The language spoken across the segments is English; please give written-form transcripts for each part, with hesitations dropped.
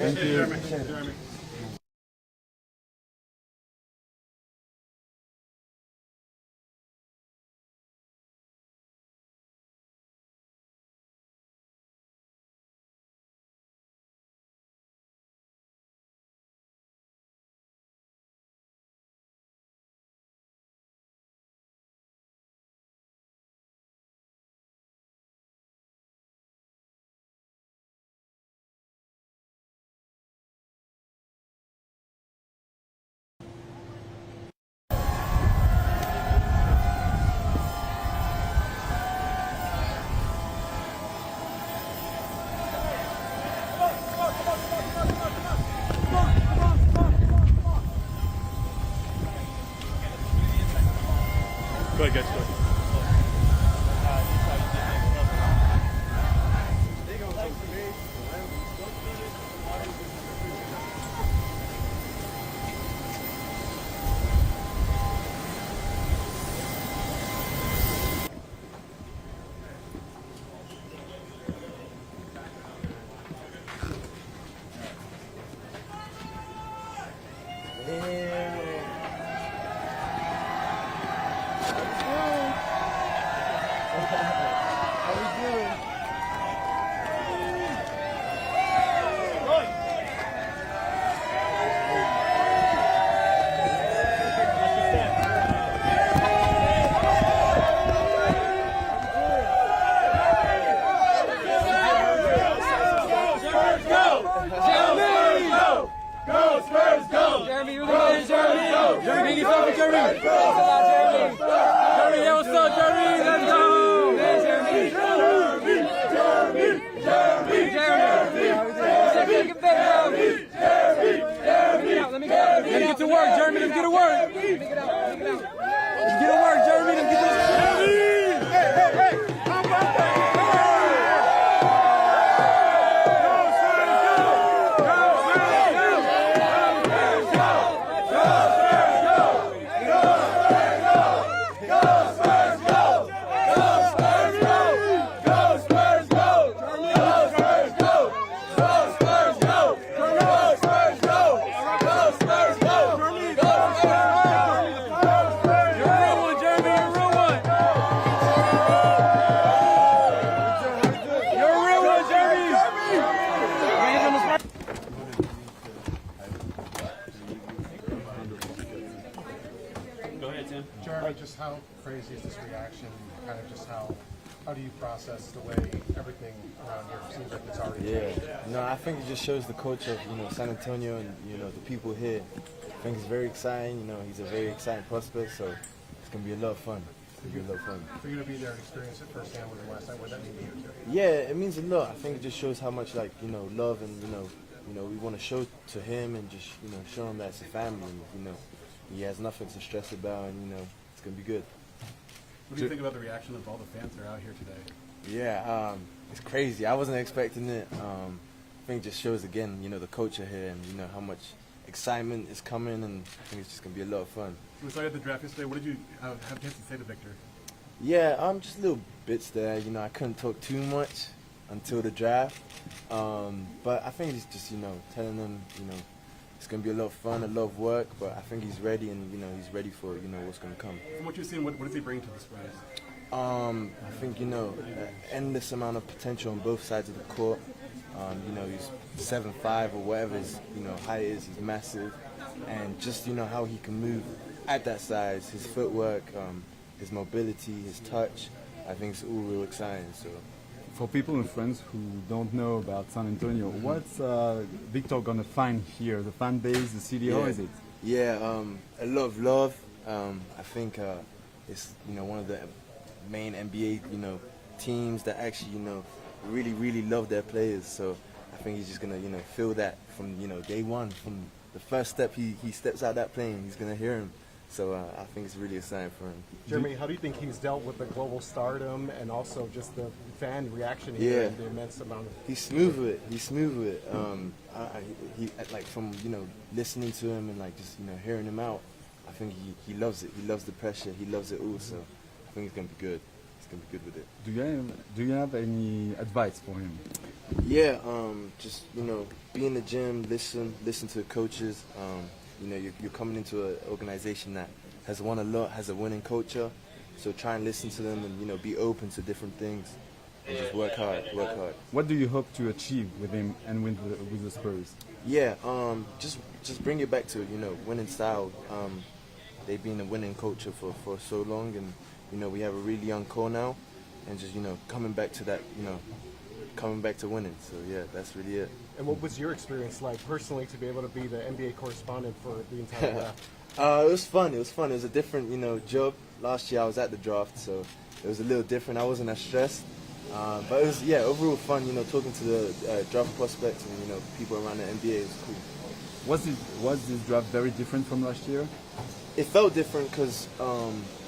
Thank you. Jeremy. Go ahead, guys. Go ahead. Jeremy, just how crazy is this reaction? Kind of just how do you process the way everything around here seems like it's already changed? No, I think it just shows the culture of San Antonio and the people here. I think it's very exciting. He's a very exciting prospect, so it's gonna be a lot of fun. For you to be there and experience it firsthand with him last night, what that mean to you too? Yeah, it means a lot. I think it just shows how much love and we want to show to him and just show him that it's a family and he has nothing to stress about and it's gonna be good. What do you think about the reaction of all the fans that are out here today? Yeah, it's crazy. I wasn't expecting it. I think it just shows again, the culture here and how much excitement is coming, and I think it's just gonna be a lot of fun. So we started the draft yesterday. What did you have a chance to say to Victor? Yeah, just little bits there. I couldn't talk too much until the draft, but I think he's just telling them it's gonna be a lot of fun, a lot of work, but I think he's ready and he's ready for what's gonna come. From what you've seen, what does he bring to the Spurs? I think endless amount of potential on both sides of the court. He's 7'5" or whatever his height is. He's massive, and just how he can move at that size, his footwork, his mobility, his touch. I think it's all real exciting. So, for people and friends who don't know about San Antonio, what's Victor gonna find here? The fan base, the city, how is it? Yeah, a lot of love. I think it's one of the main NBA teams that actually really love their players. So I think he's just gonna feel that from day one, from the first step he steps out that plane, he's gonna hear him. So I think it's really exciting for him. Jeremy, how do you think he's dealt with the global stardom and also just the fan reaction here and the immense amount of... He's smooth with it. He's smooth with it. He from listening to him and just hearing him out, I think he loves it. He loves the pressure. He loves it all. So I think it's gonna be good. He's gonna be good with it. Do you have any advice for him? Yeah, just be in the gym, listen to the coaches. You're coming into an organization that has won a lot, has a winning culture. So try and listen to them, and be open to different things, and just work hard, work hard. What do you hope to achieve with him and with the Spurs? Yeah, just bring it back to winning style. They've been a winning culture for so long, and we have a really young core now, and just coming back to that, coming back to winning. So yeah, that's really it. And what was your experience like personally to be able to be the NBA correspondent for the entire draft? It was fun. It was fun. It was a different, job. Last year I was at the draft, so it was a little different. I wasn't as stressed, but it was overall fun. Talking to the draft prospects and people around the NBA. It was cool. Was this draft very different from last year? It felt different because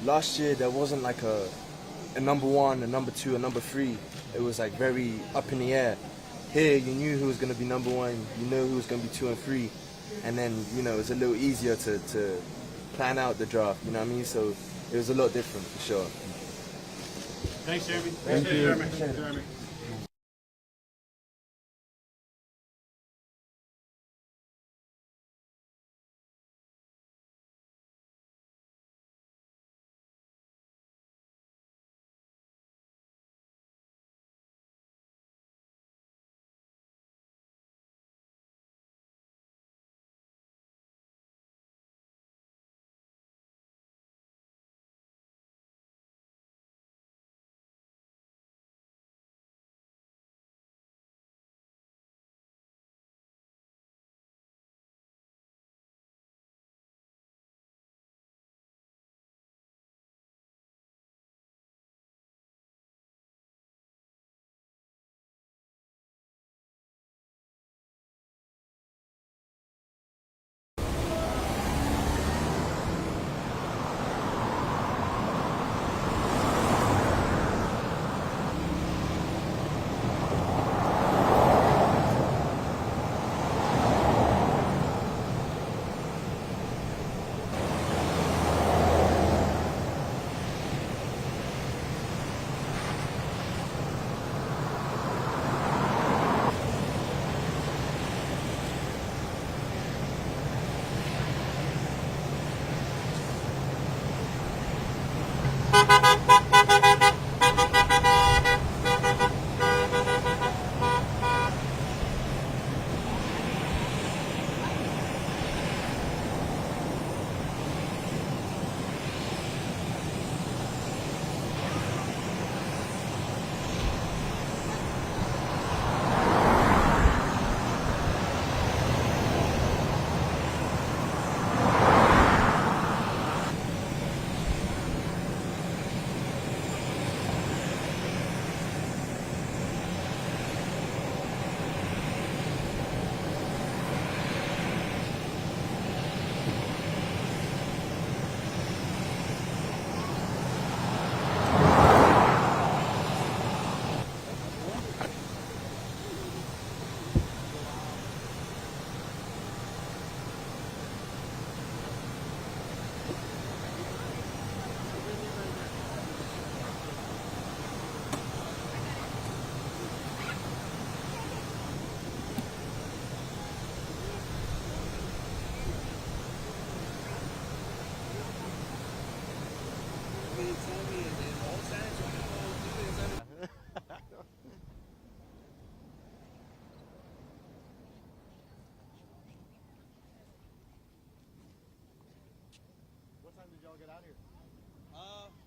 last year there wasn't like a number one, a number two, a number three. It was like very up in the air. Here you knew who was going to be number one, you know who was going to be 2 and 3, and then it's a little easier to plan out the draft. You know what I mean? So it was a lot different for sure. Thanks, Jeremy. Thank you. Jeremy.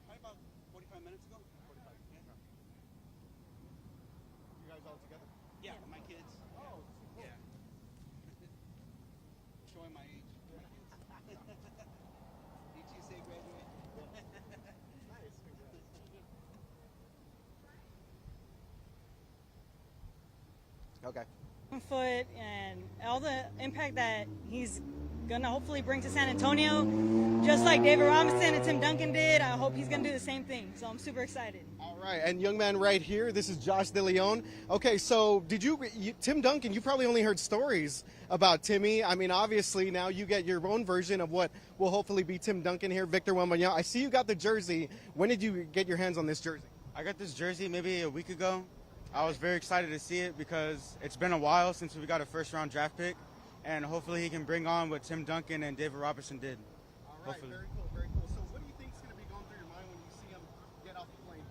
Probably about 45 minutes ago. 45. Yeah. You guys all together? Yeah, my kids. Oh, cool. Yeah. Showing my age. My kids. Did you say graduate? Nice. Congrats. Okay. Foot and all the impact that he's gonna hopefully bring to San Antonio, just like David Robinson and Tim Duncan did. I hope he's gonna do the same thing. So I'm super excited. All right, and young man right here, this is Josh DeLeon. Okay, so Tim Duncan, you probably only heard stories about Timmy. I mean, obviously now you get your own version of what will hopefully be Tim Duncan here, Victor Wembanyama. I see you got the jersey. When did you get your hands on this jersey? I got this jersey maybe a week ago. I was very excited to see it because it's been a while since we got a first-round draft pick, and hopefully he can bring on what Tim Duncan and David Robinson did. All right, Hopefully. very cool, very cool. So what do you think is going to be going through your mind when you see him get off the plane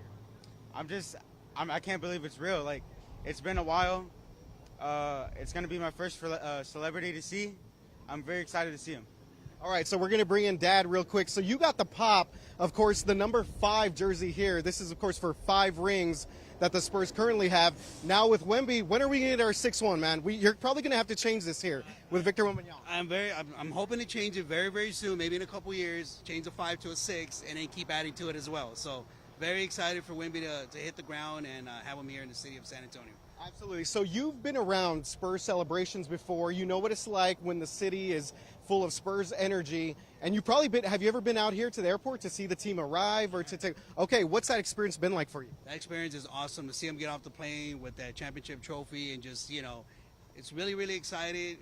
here? I can't believe it's real. Like, it's been a while. It's going to be my first celebrity to see. I'm very excited to see him. All right, so we're going to bring in Dad real quick. So you got the pop, of course, the number 5 jersey here. This is, of course, for 5 rings that the Spurs currently have. Now with Wemby, when are we going to get our 6th one, man? You're probably going to have to change this here with Victor Wembanyama. I'm hoping to change it very, very soon, maybe in a couple years, change a 5 to a 6, and then keep adding to it as well. So very excited for Wemby to hit the ground and have him here in the city of San Antonio. Absolutely. So you've been around Spurs celebrations before. You know what it's like when the city is full of Spurs energy. And have you ever been out here to the airport to see the team arrive or to take, okay, what's that experience been like for you? That experience is awesome to see him get off the plane with that championship trophy and just, it's really, really exciting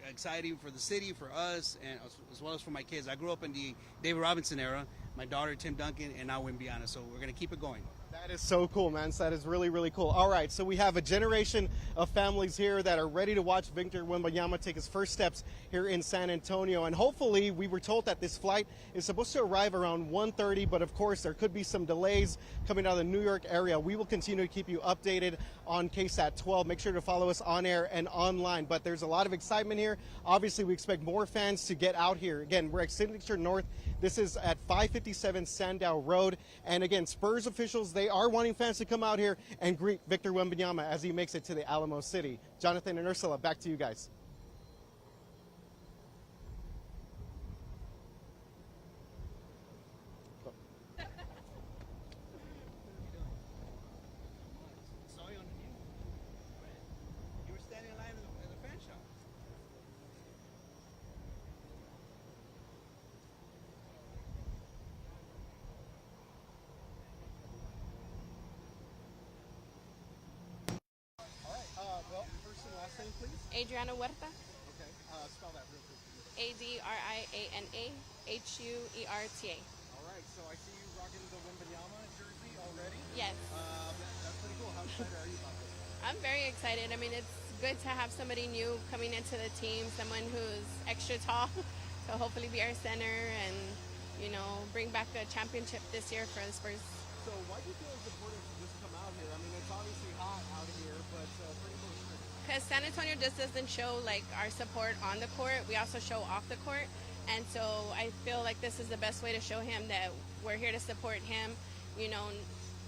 for the city, for us, and as well as for my kids. I grew up in the David Robinson era, my daughter Tim Duncan, and now Wembanyama, so we're going to keep it going. That is so cool, man. That is really, really cool. All right, so we have a generation of families here that are ready to watch Victor Wembanyama take his first steps here in San Antonio. And hopefully, we were told that this flight is supposed to arrive around 1:30, but of course, there could be some delays coming out of the New York area. We will continue to keep you updated on KSAT 12. Make sure to follow us on air and online. But there's a lot of excitement here. Obviously, we expect more fans to get out here. Again, we're at Signature North. This is at 557 Sandow Road. And again, Spurs officials, they are wanting fans to come out here and greet Victor Wembanyama as he makes it to the Alamo City. Jonathan and Ursula, back to you guys. Saw you on the news. You were standing in line in the fan shop. Well, first and last name, please. Adriana Huerta, Okay, spell that real quick. Adriana Huerta. All right, so I see you rocking the Wembanyama jersey already. Yes, That's pretty cool. How excited are you about this? I'm very excited. I mean, it's good to have somebody new coming into the team, someone who's extra tall, to hopefully be our center and, bring back a championship this year for the Spurs. So why do you feel it's important to just come out here? I mean, it's obviously hot out here, but pretty cool. Because San Antonio just doesn't show our support on the court, we also show off the court. And so I feel like this is the best way to show him that we're here to support him,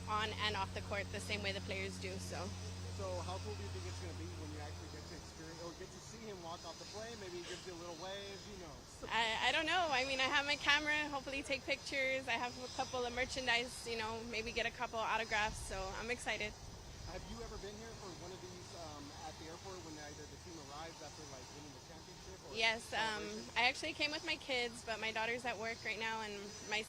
on and off the court the same way the players do. So how cool do you think it's going to be when you actually get to experience or get to see him walk off the plane? Maybe he gives you a little wave, I don't know. I mean, I have my camera, hopefully take pictures. I have a couple of merchandise, maybe get a couple autographs. So I'm excited. Have you ever been here for one of these at the airport when either the team arrives after winning the championship? Or Yes, I actually came with my kids, but my daughter's at work right now, and my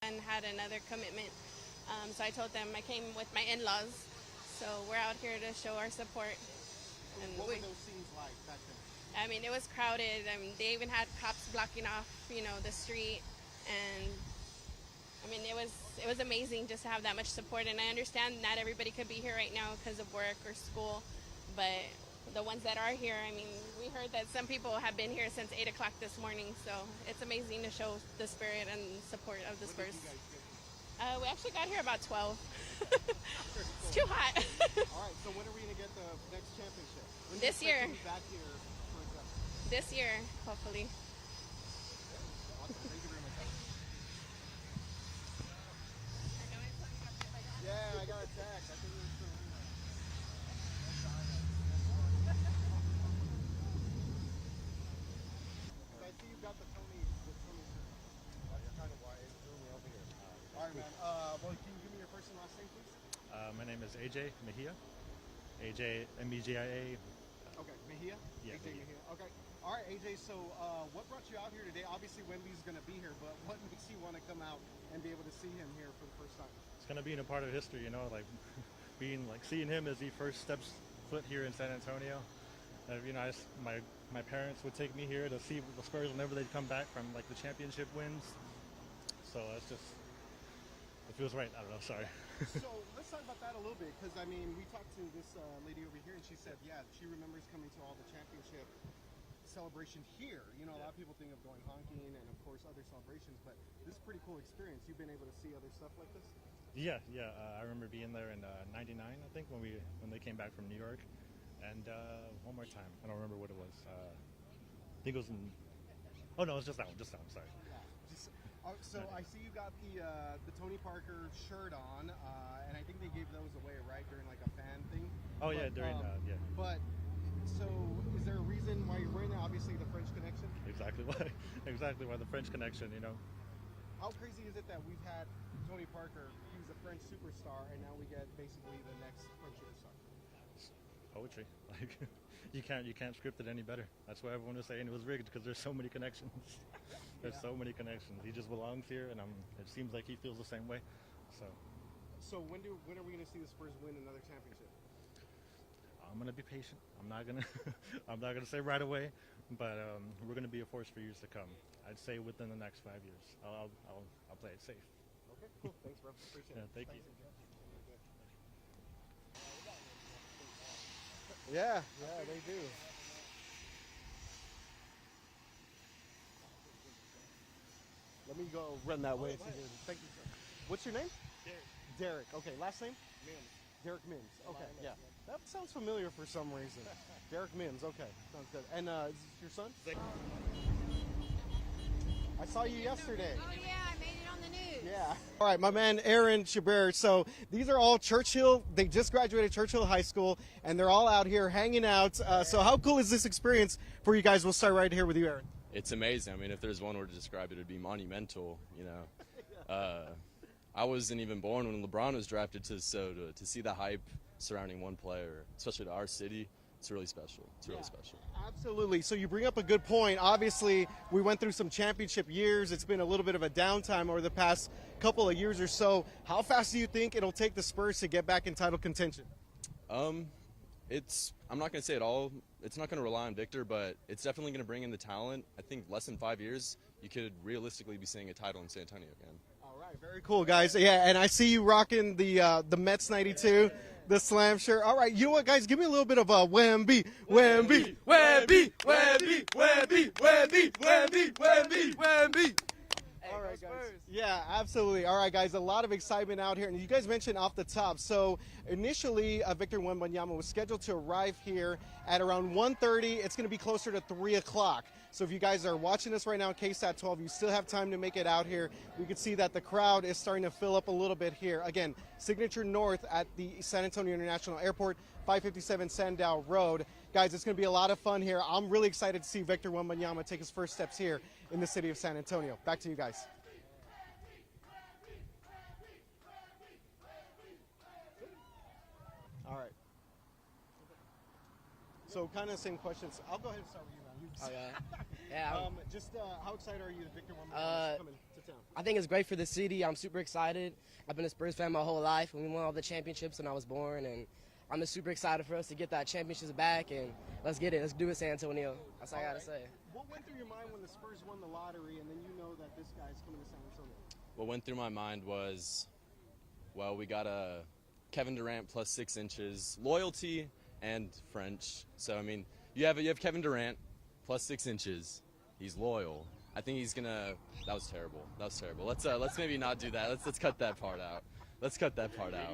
and had another commitment. So I told them I came with my in-laws. So we're out here to show our support. And what were those scenes like back then? I mean, it was crowded. They even had cops blocking off, the street. And I mean, it was amazing just to have that much support. And I understand not everybody could be here right now because of work or school, but the ones that are here, I mean, we heard that some people have been here since 8 o'clock this morning. So it's amazing to show the spirit and support of the Spurs. We actually got here about 12. It's too hot. All right, so when are we going to get the next championship? When This do you year. expect to be back here for example? This year, hopefully. Awesome. Thank you very much. Yeah, I got a text. I think it was from I see you got the Tony shirt. That's kind of why it threw me over here. All right, man. Well, can you give me your first and last name, please? My name is AJ Mejia. AJ, M-E-J-I-A. Okay, Mejia? Yeah, AJ Mejia. Mejia. Okay. All right, AJ, so what brought you out here today? Obviously, Wemby's going to be here, but what makes you want to come out and be able to see him here for the first time? It's going to be in a part of history, you know, like seeing him as he first steps foot here in San Antonio. You know, my parents would take me here to see the Spurs whenever they'd come back from like the championship wins. So it's just, it feels right. I don't know, sorry. So let's talk about that a little bit, because I mean, we talked to this lady over here, and she said, yeah, she remembers coming to all the championship celebration here. You know, a lot of people think of going honking and of course other celebrations, but this is a pretty cool experience. You've been able to see other stuff like this? Yeah. I remember being there in '99, I think, when they came back from New York, and one more time. I don't remember what it was. I think it was in. Oh no, it was just that one. Sorry. So I see you got the Tony Parker shirt on, and I think they gave those away, right, during like a fan thing. Oh yeah, during yeah. But so, is there a reason why you're wearing that? Obviously, the French connection. Exactly why the French connection. You know. How crazy is it that we've had Tony Parker? He was a French superstar, and now we get basically the next French superstar. Poetry, like you can't script it any better. That's why everyone was saying it was rigged, because there's so many connections. There's so many connections. He just belongs here, and it seems like he feels the same way. So when are we going to see the Spurs win another championship? I'm gonna be patient. I'm not gonna say right away, but we're gonna be a force for years to come. I'd say within the next 5 years. I'll play it safe. Okay, cool. Thanks, bro. Appreciate it. Thank you. Yeah, they do. Let me go run that way. Thank you, sir. What's your name? Derek. Okay, last name? Mims. Derek Mims. Okay, yeah. That sounds familiar for some reason. Derek Mims. Okay, sounds good. And is this your son? I saw you yesterday. Oh yeah, I made it on the news. Yeah. All right, my man Aaron Chabert. So these are all Churchill. They just graduated Churchill High School, and they're all out here hanging out. So how cool is this experience for you guys? We'll start right here with you, Aaron. It's amazing. I mean, if there's one word to describe it, it would be monumental. You know, I wasn't even born when LeBron was drafted, to see the hype surrounding one player, especially to our city, it's really special. It's really special. Absolutely. So you bring up a good point. Obviously, we went through some championship years. It's been a little bit of a downtime over the past couple of years or so. How fast do you think it'll take the Spurs to get back in title contention? I'm not going to say it all. It's not going to rely on Victor, but it's definitely going to bring in the talent. I think less than 5 years, you could realistically be seeing a title in San Antonio again. All right, very cool, guys. Yeah, and I see you rocking the Mets 92, the Slam shirt. All right, you know what, guys? Give me a little bit of a Wemby, Wemby, Wemby, Wemby, Wemby, Wemby, Wemby, Wemby, Wemby. All right, guys. Yeah, absolutely. All right, guys, a lot of excitement out here. And you guys mentioned off the top, so initially Victor Wembanyama was scheduled to arrive here at around 1:30. It's going to be closer to 3 o'clock. So if you guys are watching this right now on KSAT 12, you still have time to make it out here. We can see that the crowd is starting to fill up a little bit here. Again, Signature North at the San Antonio International Airport, 557 Sandow Road. Guys, it's going to be a lot of fun here. I'm really excited to see Victor Wembanyama take his first steps here in the city of San Antonio. Back to you guys. All right. So kind of same questions. I'll go ahead and start with you, man. Just how excited are you that Victor Wembanyama is coming to town? I think it's great for the city. I'm super excited. I've been a Spurs fan my whole life. We won all the championships when I was born, and I'm just super excited for us to get that championships back, and let's get it. Let's do it, San Antonio. That's all I got to say. What went through your mind when the Spurs won the lottery, and then you know that this guy's coming to San Antonio? What went through my mind was, well, we got a Kevin Durant plus 6 inches, loyalty and French. So I mean, you have Kevin Durant plus 6 inches. He's loyal. I think he's gonna. That was terrible. Let's maybe not do that. Let's cut that part out. Let's cut that part out.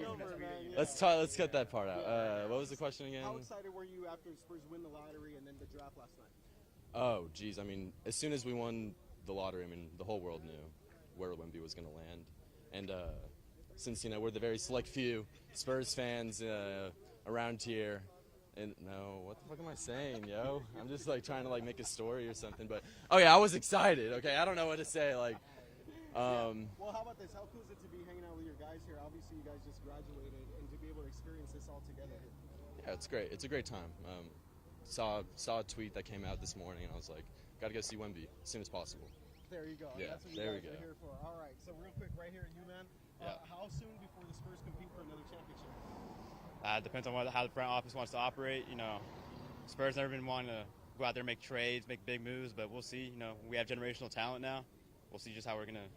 Let's cut that part out. What was the question again? How excited were you after the Spurs win the lottery and then the draft last night? Oh, geez. I mean, as soon as we won the lottery, I mean, the whole world knew where Wemby was going to land. And since, we're the very select few Spurs fans around here. And no, what the fuck am I saying, yo? I'm just, trying to, make a story or something. But, oh, yeah, I was excited. Okay, I don't know what to say. Well, how about this? How cool is it to be hanging out with your guys here? Obviously, you guys just graduated, and to be able to experience this all together here. Yeah, it's great. It's a great time. saw a tweet that came out this morning, and I was like, gotta go see Wemby as soon as possible. There you go. Yeah, That's what you there guys we go. are here for. All right. So real quick, right here, you man. Yeah. How soon before the Spurs compete for another championship? Depends on how the front office wants to operate. You know, Spurs never been wanting to go out there, make trades, make big moves, but we'll see. You know, we have generational talent now. We'll see just how we're gonna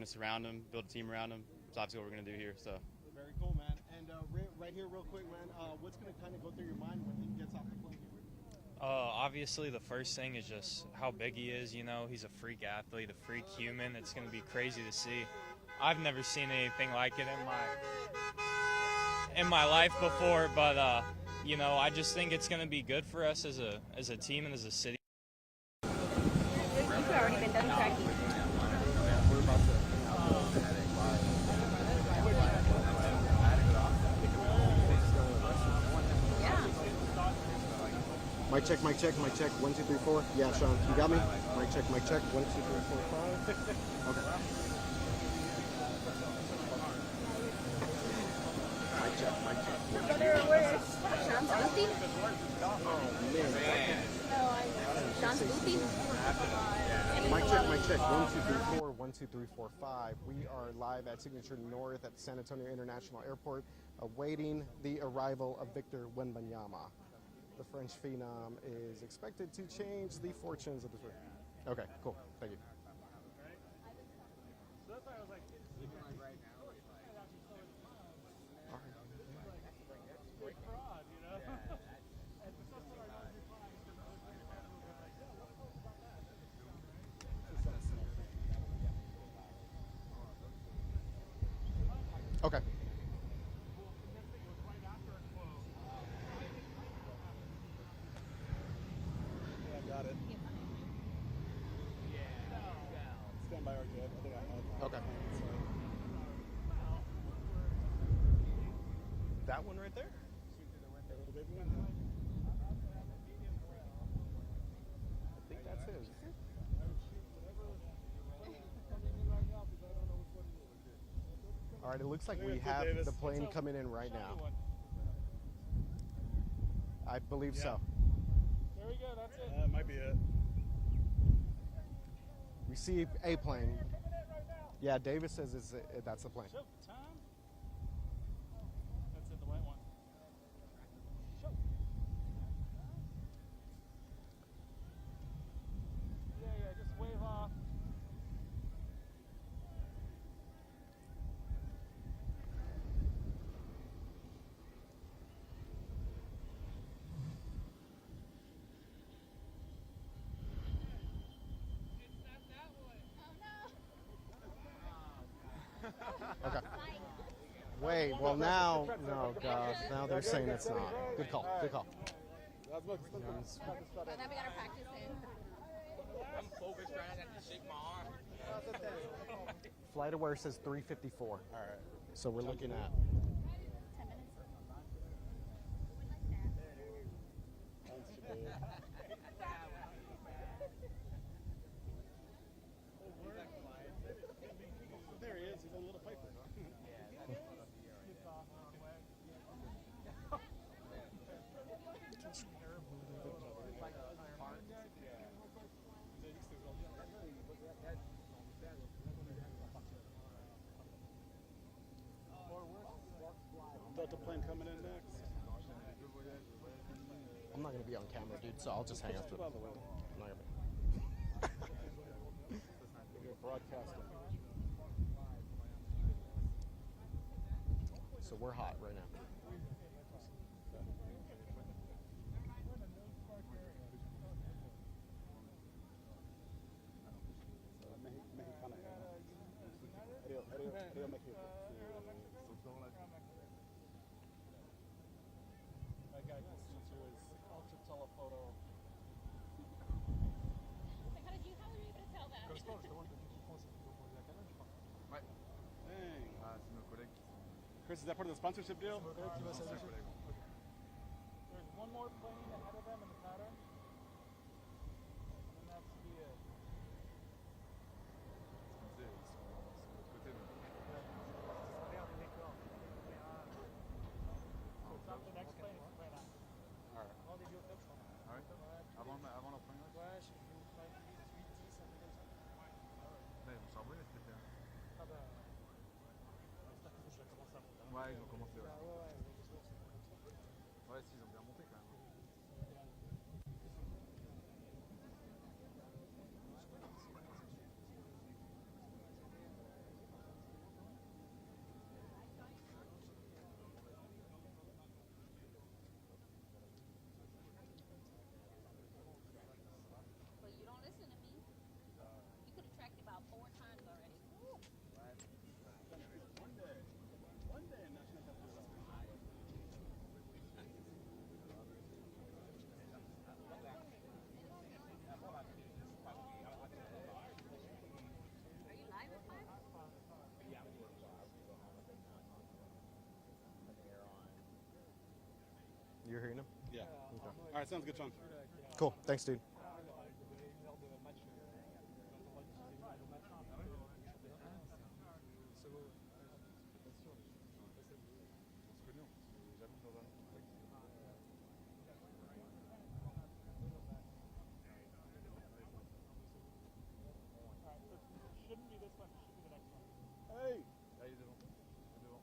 surround them, build a team around them. It's obviously what we're gonna do here. So. Very cool, man. And right here, real quick, man. What's gonna kind of go through your mind when he gets off the plane here? Obviously, the first thing is just how big he is. You know, he's a freak athlete, a freak human. It's going to be crazy to see. I've never seen anything like it in my life before. But you know, I just think it's going to be good for us as a team and as a city. You've already been done tracking. We're about to. Mic check, mic check, mic check. 1, 2, 3, 4. Yeah, Sean, you got me? Mic check, mic check. 1, 2, 3, 4, 5. Okay. Mic check, mic check. Your brother, where's Sean's Booty? Oh, man. Sean's Booty? Mic check, mic check. 1, 2, 3, 4. 1, 2, 3, 4, 5. We are live at Signature North at San Antonio International Airport, awaiting the arrival of Victor Wembanyama. The French phenom is expected to change the fortunes of the sport. Okay, cool. Thank you. Okay. Got it. Stand by RJ. I think I had. Okay. That one right there? I think that's his. All right, it looks like we have the plane coming in right now. I believe so. There we go, that's it. That might be it. We see a plane. Yeah, Davis says that's the plane. Showtime. That's it, the white one. Show. Yeah, just wave off. Okay. Wait, well now, no, God, now they're saying it's not. Good call, good call. But then we gotta practice it. I'm focused trying not to shake my arm. Flight aware says 3:54. All right. So we're looking at. 10 minutes. There he is. He's a little piper. Delta plane coming in next. I'm not gonna be on camera, dude. So I'll just hang up to it. I'm not gonna be. You're broadcasting. So we're hot right now. Mexicana. Rio Mexico. That guy just into his ultra telephoto. How were you able to tell that? Dang. Chris, is that part of the sponsorship deal? There's one more plane ahead of them in the pattern. And then that's the it. So it's not the next plane, it's the plane after. All right. Ouais, s'ils ont bien monté quand même. But you don't listen to me. You could have tracked it about 4 times already. One day national captain. Are you live at 5? You're hearing him? Yeah. Okay. All right, sounds good, Sean. Cool. Thanks, dude. Shouldn't be this one. Should be the next one. Hey. Là, il est devant. Il est devant.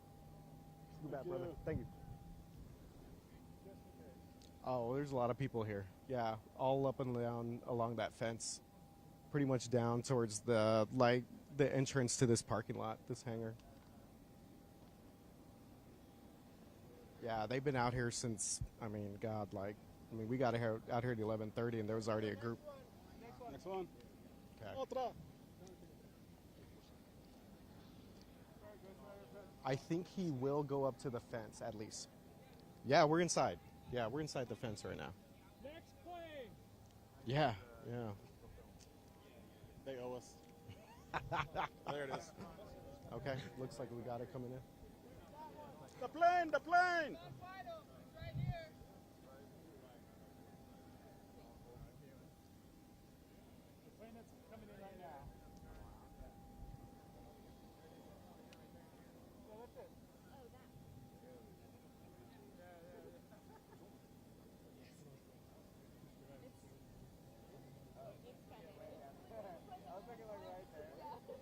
You bet, brother. Thank you. Oh, there's a lot of people here. Yeah, all up and down along that fence, pretty much down towards the entrance to this parking lot, this hangar. Yeah, they've been out here since. We got out here at 11:30, and there was already a group. Next one. Okay. Otra. I think he will go up to the fence at least. Yeah, we're inside. Yeah, we're inside the fence right now. Next plane. Yeah. They owe us. There it is. Okay, looks like we got it coming in. The plane, the plane. The plane that's coming in right now. Yeah, that's it. Oh, that. I was thinking like right there. Oh, okay.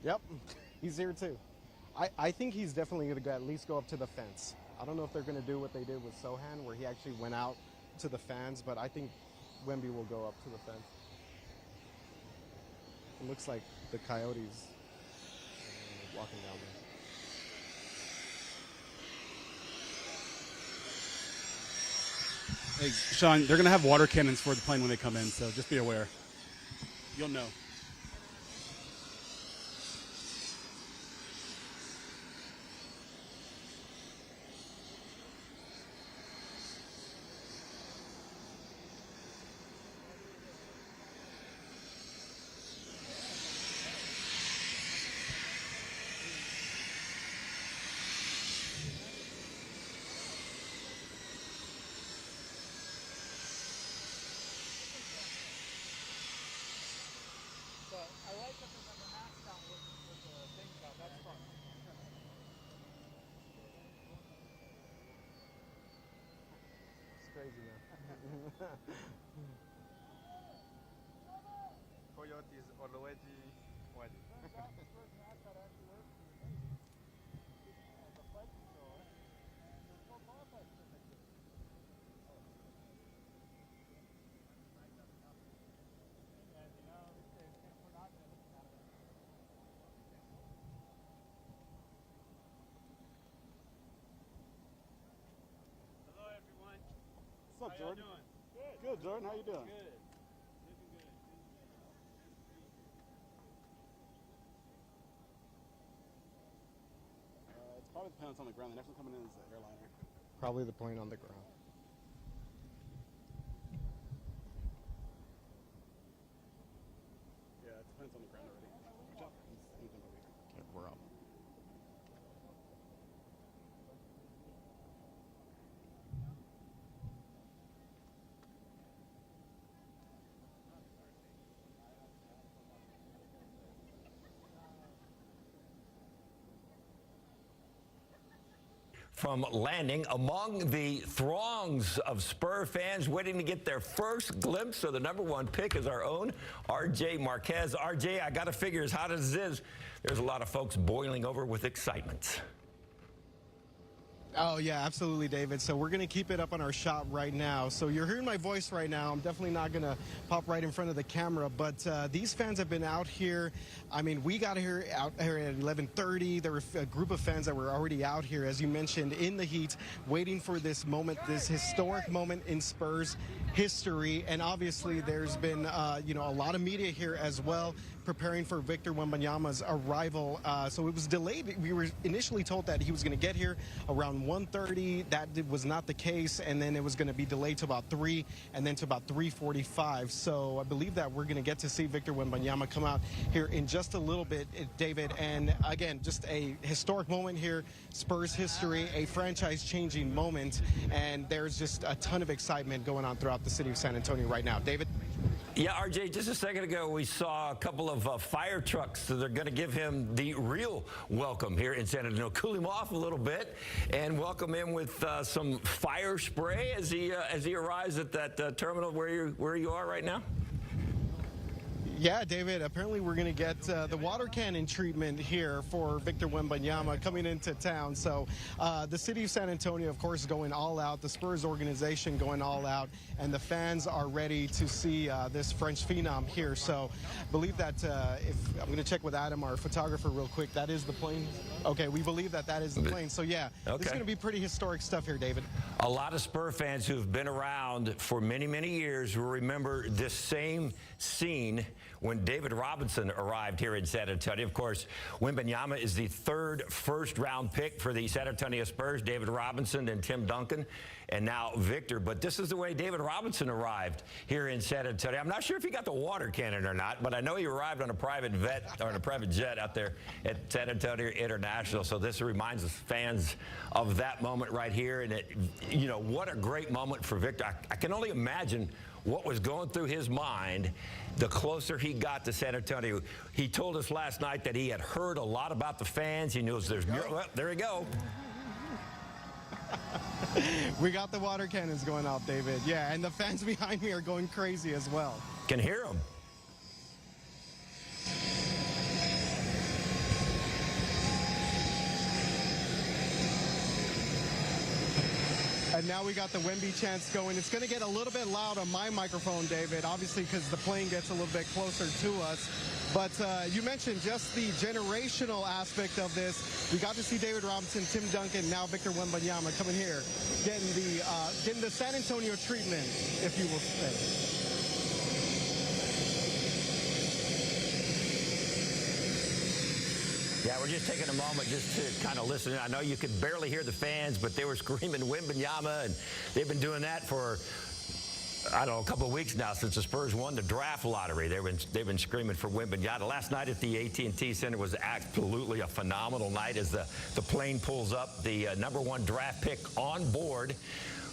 Yep, he's here too. I think he's definitely going to at least go up to the fence. I don't know if they're going to do what they did with Sochan, where he actually went out to the fans, but I think Wemby will go up to the fence. It looks like the Coyotes walking down there. Hey, Sean, they're going to have water cannons for the plane when they come in, so just be aware. You'll know. I like that there's like a mascot with the things out. That's fun. It's crazy, man. Coyotes already ready. up, Jordan? Good, Jordan. How you doing? Good. It probably depends on the ground. The next one coming in is the airliner. Probably the plane on the ground. Yeah, it depends on the ground already. Watch out. Anything over here. Okay, we're up. From landing among the throngs of Spur fans waiting to get their first glimpse of the #1 pick is our own RJ Marquez. RJ, I got to figure as hot as it is, there's a lot of folks boiling over with excitement. Oh, yeah, absolutely, David. So we're going to keep it up on our shot right now. So you're hearing my voice right now. I'm definitely not going to pop right in front of the camera, but these fans have been out here. I mean, we got out here at 11:30. There were a group of fans that were already out here, as you mentioned, in the heat, waiting for this moment, this historic moment in Spurs history. And obviously, there's been, a lot of media here as well, preparing for Victor Wembanyama's arrival. So it was delayed. We were initially told that he was going to get here around 1:30. That was not the case, and then it was going to be delayed to about 3, and then to about 3:45. So I believe that we're going to get to see Victor Wembanyama come out here in just a little bit, David. And again, just a historic moment here, Spurs history, a franchise-changing moment, and there's just a ton of excitement going on throughout the city of San Antonio right now. David? Yeah, RJ, just a second ago, we saw a couple of fire trucks that are going to give him the real welcome here in San Antonio. Cool him off a little bit and welcome him with some fire spray as he arrives at that terminal where you are right now. Yeah, David, apparently we're going to get the water cannon treatment here for Victor Wembanyama coming into town. So the city of San Antonio, of course, going all out, the Spurs organization going all out, and the fans are ready to see this French phenom here. So I believe that if I'm going to check with Adam, our photographer, real quick, that is the plane. Okay, we believe that is the plane. So yeah, This is going to be pretty historic stuff here, David. A lot of Spur fans who've been around for many, many years will remember this same scene when David Robinson arrived here in San Antonio. Of course, Wembanyama is the 3rd first-round pick for the San Antonio Spurs. David Robinson and Tim Duncan, and now Victor. But this is the way David Robinson arrived here in San Antonio. I'm not sure if he got the water cannon or not, but I know he arrived on a private jet out there at San Antonio International. So this reminds us fans of that moment right here. And what a great moment for Victor. I can only imagine what was going through his mind the closer he got to San Antonio. He told us last night that he had heard a lot about the fans. He knows there's well, there we go. We got the water cannons going off, David. Yeah, and the fans behind me are going crazy as well. Can hear them. And now we got the Wemby chants going. It's going to get a little bit loud on my microphone, David, obviously because the plane gets a little bit closer to us. But you mentioned just the generational aspect of this. We got to see David Robinson, Tim Duncan, now Victor Wembanyama coming here, getting the San Antonio treatment, if you will say. Yeah, we're just taking a moment just to kind of listen. I know you could barely hear the fans, but they were screaming Wembanyama, and they've been doing that for, I don't know, a couple of weeks now since the Spurs won the draft lottery. They've been screaming for Wembanyama. Last night at the AT&T Center was absolutely a phenomenal night as the plane pulls up, the #1 draft pick on board.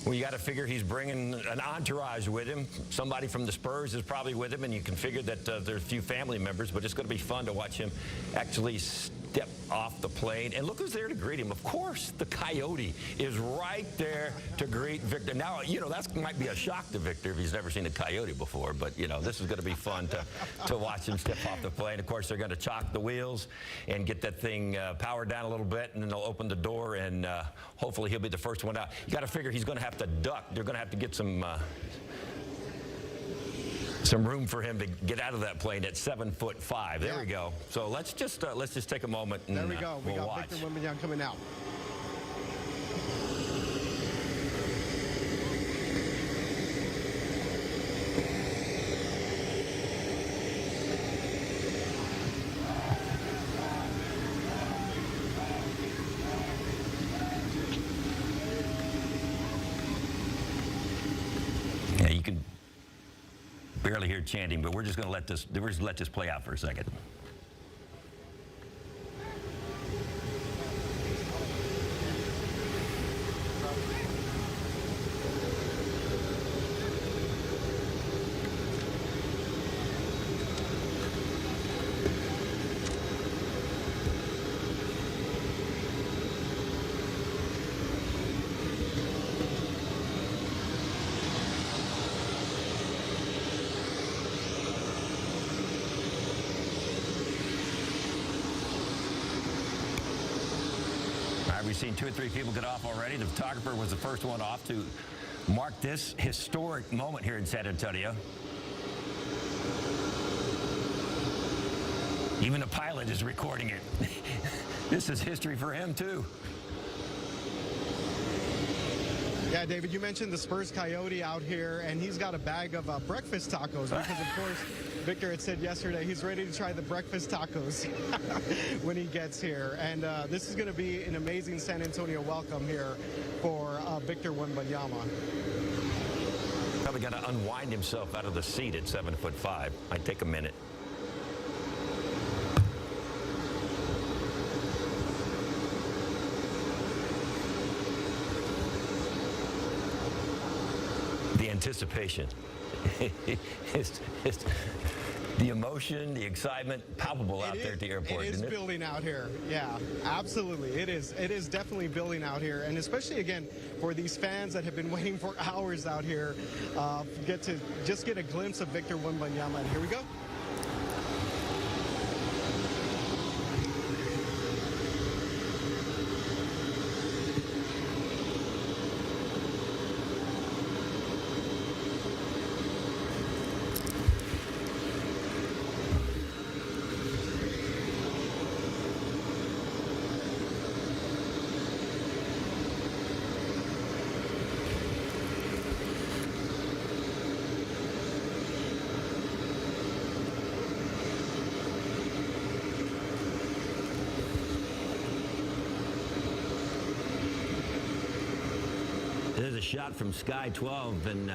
Well, you got to figure he's bringing an entourage with him. Somebody from the Spurs is probably with him, and you can figure that there's a few family members, but it's going to be fun to watch him actually step off the plane. And look who's there to greet him. Of course, the Coyote is right there to greet Victor. Now, that might be a shock to Victor if he's never seen a Coyote before, but, this is going to be fun to watch him step off the plane. Of course, they're going to chock the wheels and get that thing powered down a little bit, and then they'll open the door, and hopefully he'll be the first one out. You got to figure he's going to have to duck. They're going to have to get some room for him to get out of that plane at 7'5". There we go. So let's just take a moment and there we go. We got watch. Victor Wembanyama coming out. Barely hear chanting, but we're just going to let this play out for a second. We've seen 2 or 3 people get off already. The photographer was the first one off to mark this historic moment here in San Antonio. Even the pilot is recording it. This is history for him, too. Yeah, David, you mentioned the Spurs Coyote out here, and he's got a bag of breakfast tacos because, of course, Victor had said yesterday he's ready to try the breakfast tacos when he gets here. And this is going to be an amazing San Antonio welcome here for Victor Wembanyama. Probably got to unwind himself out of the seat at 7'5". Might take a minute. The anticipation, the emotion, the excitement, palpable out there at the airport. It is building out here. Yeah, absolutely. It is. It is definitely building out here, and especially again for these fans that have been waiting for hours out here, get to just get a glimpse of Victor Wembanyama. And here we go. There's a shot from Sky 12, and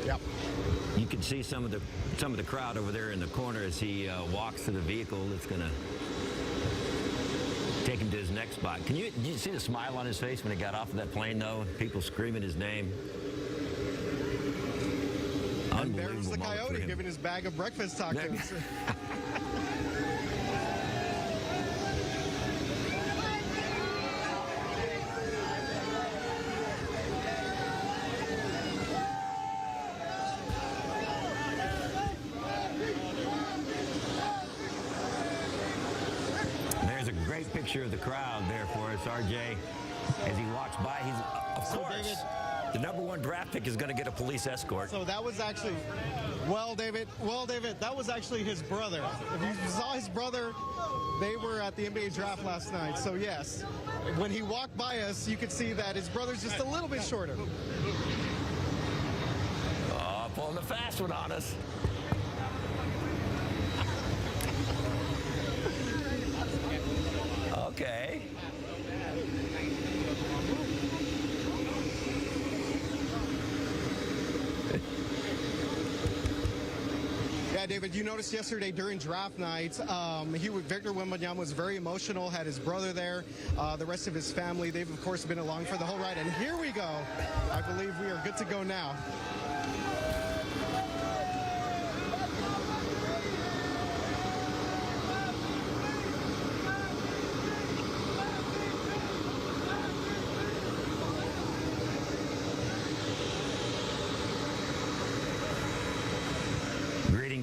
yep. You can see some of the crowd over there in the corner as he walks to the vehicle that's going to take him to his next spot. Did you see the smile on his face when he got off of that plane, though? People screaming his name. And there's the Coyote giving his bag of breakfast tacos. Picture of the crowd there for us, RJ, as he walks by. He's, of course, David, the #1 draft pick is going to get a police escort. So that was actually, David, that was actually his brother. If you saw his brother, they were at the NBA draft last night. So yes, when he walked by us, you could see that his brother's just a little bit shorter. Oh, pulling the fast one on us. Okay. Yeah, David, you noticed yesterday during draft night, Victor Wembanyama was very emotional, had his brother there, the rest of his family. They've, of course, been along for the whole ride. And here we go. I believe we are good to go now.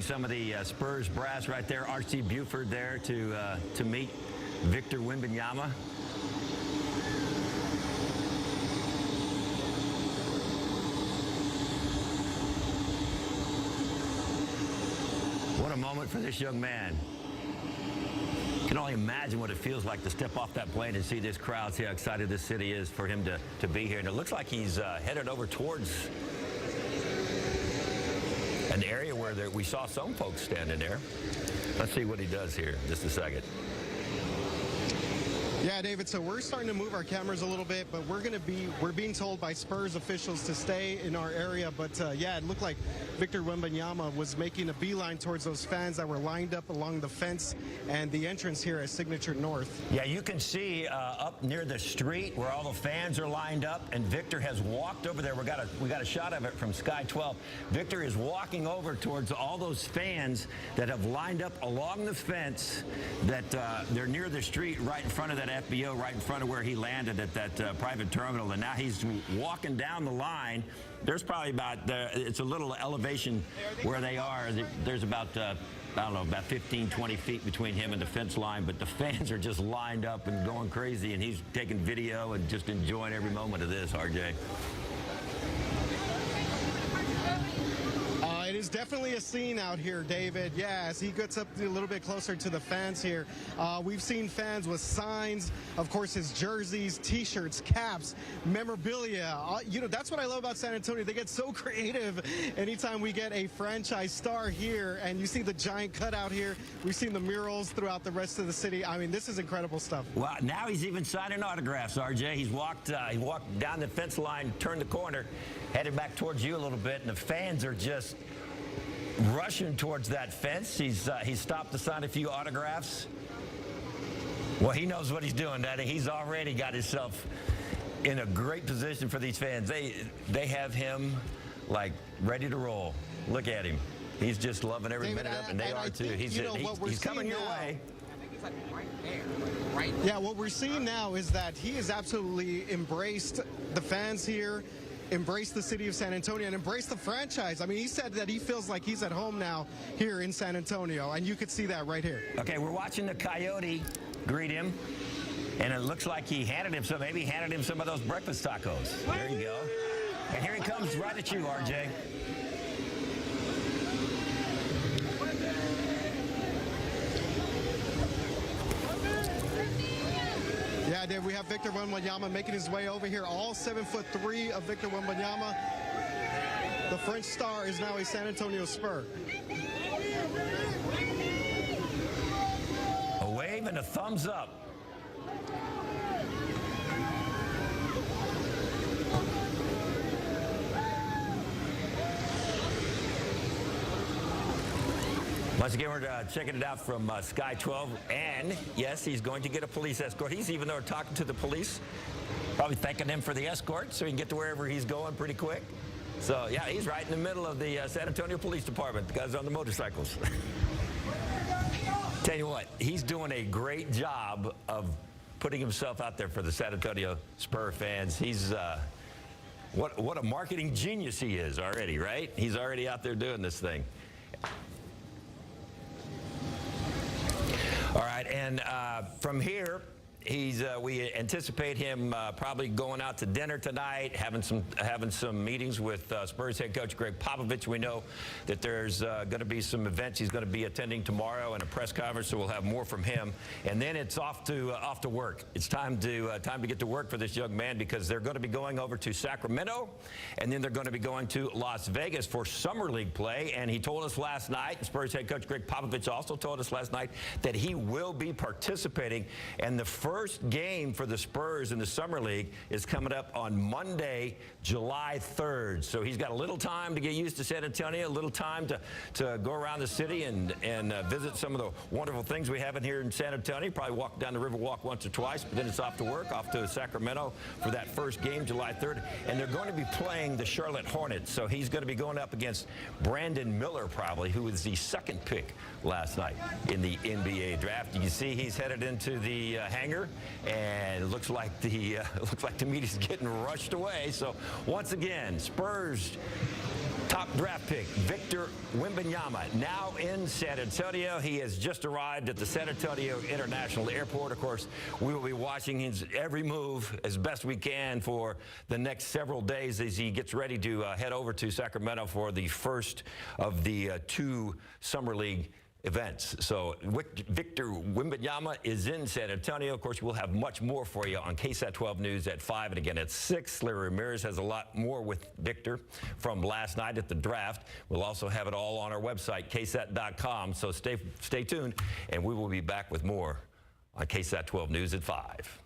Some of the Spurs brass right there. R.C. Buford there to meet Victor Wembanyama. What a moment for this young man. Can only imagine what it feels like to step off that plane and see this crowd, see how excited this city is for him to be here. And it looks like he's headed over towards an area where we saw some folks standing there. Let's see what he does here in just a second. Yeah, David, so we're starting to move our cameras a little bit, but we're being told by Spurs officials to stay in our area. But yeah, it looked like Victor Wembanyama was making a beeline towards those fans that were lined up along the fence and the entrance here at Signature North. Yeah, you can see up near the street where all the fans are lined up, and Victor has walked over there. We got a shot of it from Sky 12. Victor is walking over towards all those fans that have lined up along the fence, that they're near the street right in front of that FBO, right in front of where he landed at that private terminal, and now he's walking down the line. There's probably about, it's a little elevation where they are. There's about, I don't know, about 15, 20 feet between him and the fence line, but the fans are just lined up and going crazy, and he's taking video and just enjoying every moment of this, RJ. It is definitely a scene out here, David. Yeah, as he gets up a little bit closer to the fans here, we've seen fans with signs, of course, his jerseys, T-shirts, caps, memorabilia. You know, that's what I love about San Antonio. They get so creative anytime we get a franchise star here, and you see the giant cutout here. We've seen the murals throughout the rest of the city. I mean, this is incredible stuff. Well, now he's even signing autographs, RJ. He walked down the fence line, turned the corner, headed back towards you a little bit, and the fans are just rushing towards that fence. He's stopped to sign a few autographs. Well, he knows what he's doing, Daddy. He's already got himself in a great position for these fans. They have him like ready to roll. Look at him. He's just loving every minute of it, and they are too. He's coming your way. Yeah, what we're seeing now is that he has absolutely embraced the fans here, embrace the city of San Antonio, and embrace the franchise. I mean, he said that he feels like he's at home now here in San Antonio, and you could see that right here. Okay, we're watching the Coyote greet him, and it looks like he handed him some, maybe handed him some of those breakfast tacos. There you go. And here he comes right at you, RJ. Yeah, Dave, we have Victor Wembanyama making his way over here. All 7'3" of Victor Wembanyama. The French star is now a San Antonio Spur. A wave and a thumbs up. Once again, we're checking it out from Sky 12, and yes, he's going to get a police escort. He's even there talking to the police, probably thanking them for the escort so he can get to wherever he's going pretty quick. So, yeah, he's right in the middle of the San Antonio Police Department, the guys on the motorcycles. Tell you what, he's doing a great job of putting himself out there for the San Antonio Spur fans. He's, what a marketing genius he is already, right? He's already out there doing this thing. All right, and from here, we anticipate him probably going out to dinner tonight, having some meetings with Spurs head coach Greg Popovich. We know that there's going to be some events he's going to be attending tomorrow and a press conference, so we'll have more from him. And then it's off to work. It's time to get to work for this young man, because they're going to be going over to Sacramento, and then they're going to be going to Las Vegas for Summer League play. And he told us last night, Spurs head coach Greg Popovich also told us last night, that he will be participating. And the first game for the Spurs in the Summer League is coming up on Monday, July 3rd. So he's got a little time to get used to San Antonio, a little time to go around the city and visit some of the wonderful things we have in here in San Antonio. Probably walk down the Riverwalk once or twice, but then it's off to work, off to Sacramento for that first game, July 3rd. And they're going to be playing the Charlotte Hornets. So he's going to be going up against Brandon Miller, probably, who was the second pick last night in the NBA draft. You can see he's headed into the hangar, and it looks like the meat is getting rushed away. So once again, Spurs top draft pick Victor Wembanyama now in San Antonio. He has just arrived at the San Antonio International Airport. Of course, we will be watching his every move as best we can for the next several days as he gets ready to head over to Sacramento for the first of the two Summer League events. So Victor Wembanyama is in San Antonio. Of course, we'll have much more for you on KSAT 12 News at 5 and again at 6. Larry Ramirez has a lot more with Victor from last night at the draft. We'll also have it all on our website, ksat.com. So stay tuned, and we will be back with more on KSAT 12 News at 5.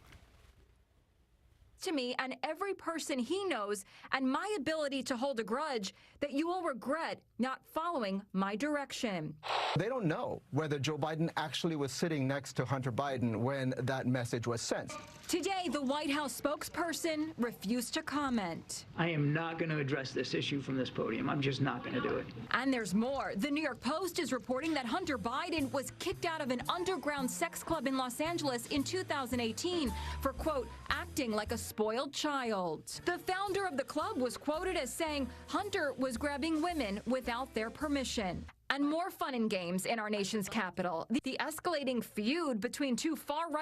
To me and every person he knows, and my ability to hold a grudge that you will regret not following my direction. They don't know whether Joe Biden actually was sitting next to Hunter Biden when that message was sent. Today, the White House spokesperson refused to comment. I am not going to address this issue from this podium. I'm just not going to do it. And there's more. The New York Post is reporting that Hunter Biden was kicked out of an underground sex club in Los Angeles in 2018 for, quote, acting like a spoiled child. The founder of the club was quoted as saying Hunter was grabbing women without their permission. And more fun and games in our nation's capital. The escalating feud between two far-right